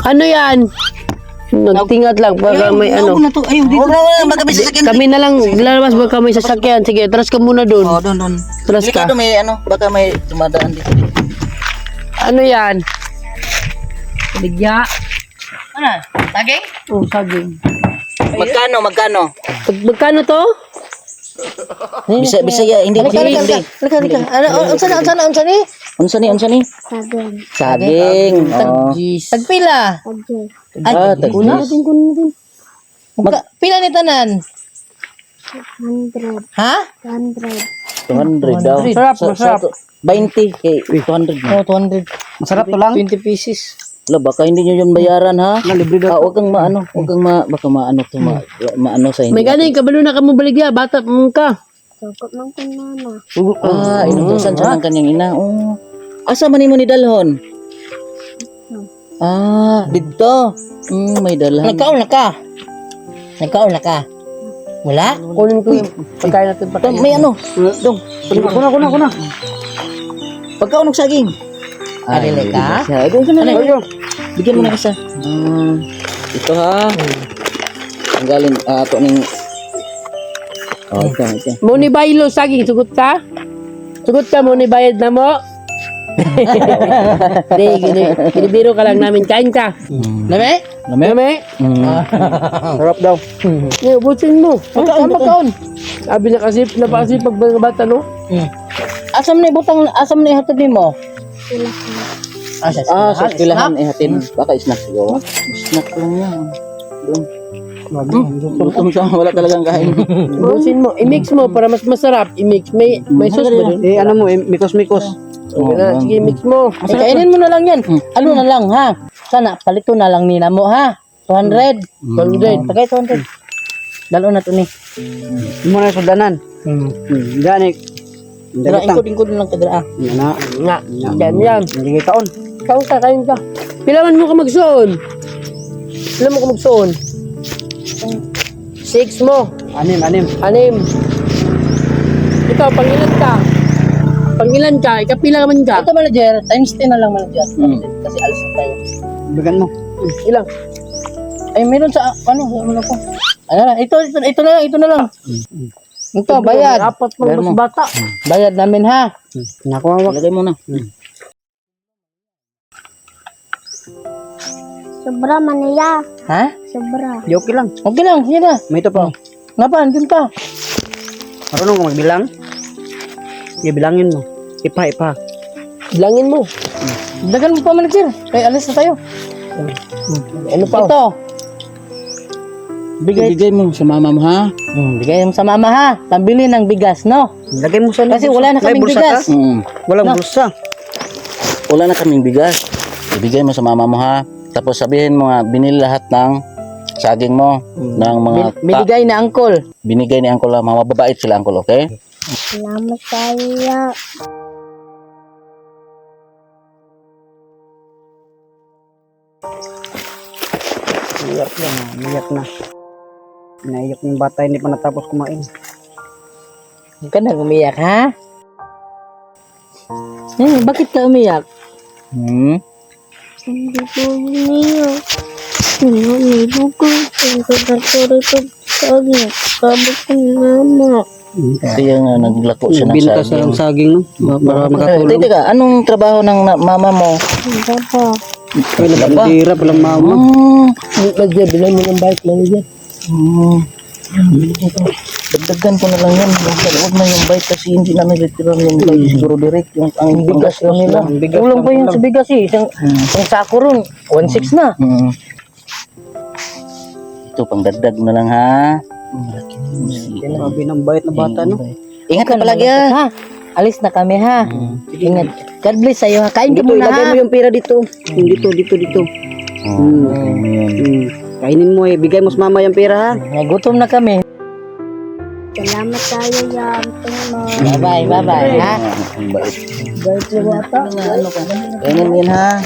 Ano yan? Nagtingat lang baka may ano. Ayaw dito. Baka may sasakyan. Kami na lang lalabas baka may sasakyan. Sige, atras ka muna doon. Oh, doon. Atras ka. Delikado may ano, baka may dumadaan dito. Ano yan? Bigya. Ano? Saging? Oh, saging. Magkano? Magkano to? Bisaya, hindi. Halika. Ano, unsa ni? Saging. Oh. Tagpila. Ah, Una? Pila ni tanan? 100. Ha? 200 daw. Masarap. 20 kay 200 na. Oh, 200. Masarap to lang. 20 pieces. Wala, baka hindi nyo yun bayaran ha. Libre daw. Huwag kang maano, baka maano to, maano sa hindi. May galing kabalo na ka mo baligya, bata ka. Tukot ng kunana. Inutusan siya ng kanyang ina. Oh. Asa man mo ni dalhon? Dito. May dalhan. Nagkaon na ka. Wala? Kunin ko yung pagkain natin pagkain. May ano? Dong. Kuna. Pagkaon ng saging. Adili ka? Doon ka na lang. Bigyan mo na isa. Ito ha. Ang galing ato ning. Oh, ito. Mo ni baylo saging sugot ka? Sugot ka mo ni bayad na mo? Binibiro ka lang namin. Kain ka. Lame? Mami? Sarap daw. Ubusin mo. Pagkaon. Sabi na kasi napakasipag mga bata, no? Asam ni hatod mo? Sa eskwelahan hatin. Baka snack siguro. Snack lang yan. Doon. Gutom siya, wala talagang kain. Ubusin mo. I-mix mo para mas masarap. I-mix. May sauce ba dun? ano mo, mikos-mikos. Okay na. Sige, mix mo. Ay, kainin mo na lang yan. Ano na lang, ha? Sana, palito na lang nila mo, ha? 200. 200. Tagay 200. Dalo na to ni. Mo na sudanan. Gani. Dala, ingkod lang kadra. Nga. Yan. Hindi taon. Kain ka. Pilaman mo ka magsuon. Pilaman mo ka magsuon. 6 mo. Anim. 6. Ikaw, pangilan ka? Ikapila man ka? Ito, manager, times 10 na lang, manager. Kasi alis na tayo. Bigan mo. Ilang? Ay, meron sa, ano ko. Ano na, ito na lang. Ito, bayad. Apat mo mas bata. Bayad namin, ha? Nakuha. Lagay mo na. Sobra man niya. Ha? Sobra. Okay lang. Okay lang, sige na. May ito pa. Ngapan, dun pa. Marunong ka magbilang? Bilangin mo. Ipa. Bilangin mo. Dagan mo pa, manager. Kaya alis na tayo. Ano pa? Ito. Bigay mo sa mama mo ha. Bigay mo sa mama, ha? Pambili ng bigas, no? Lagay mo sa Kasi wala na May kaming bulsa bigas. ka? No. Walang bulsa. Wala na kaming bigas. Ibigay mo sa mama mo ha. Tapos sabihin mo nga, binili lahat ng saging mo. Ng mga Binigay na angkol. binigay ni Uncle. Mga mababait sila Uncle, okay? Salamat tayo. Iyak na. Naiyak yung bata, hindi pa natapos kumain. Huwag ka na umiyak, ha? Bakit ka umiyak? Hindi ko umiyak. Hindi ko. Hindi ko rito. Sabi, kabot ko mama. Kaya nga naglako siya ng Bintas na ng saging. saging, no? Para makatulong. Teka, anong trabaho ng mama mo? Hindi pa. Kaya nagkandira palang mama. Manager, bilang mo ng bike, manager. Dagdagan ko na lang yan. Huwag na yung bike kasi hindi namin retiran yung bike. Siguro direct yung ang bigas lang nila. Kulang pa yun sa bigas, eh. Isang sako ron. 1.6 na. Ito, pang dagdag na lang ha. Grabe ng bayat na bata, no? Ingat ka palagi ha. Ha? Alis na kami, ha? Ingat. God bless sa'yo, ha? Kain ka Dito, muna, ilagay ha? mo yung pera dito. Dito. Kainin mo Bigay mo sa mama yung pera, ha? Nagutom na kami. Salamat tayo yan. Bye-bye, ha? Ang bait. Bait na bata. Kainin mo yan ha.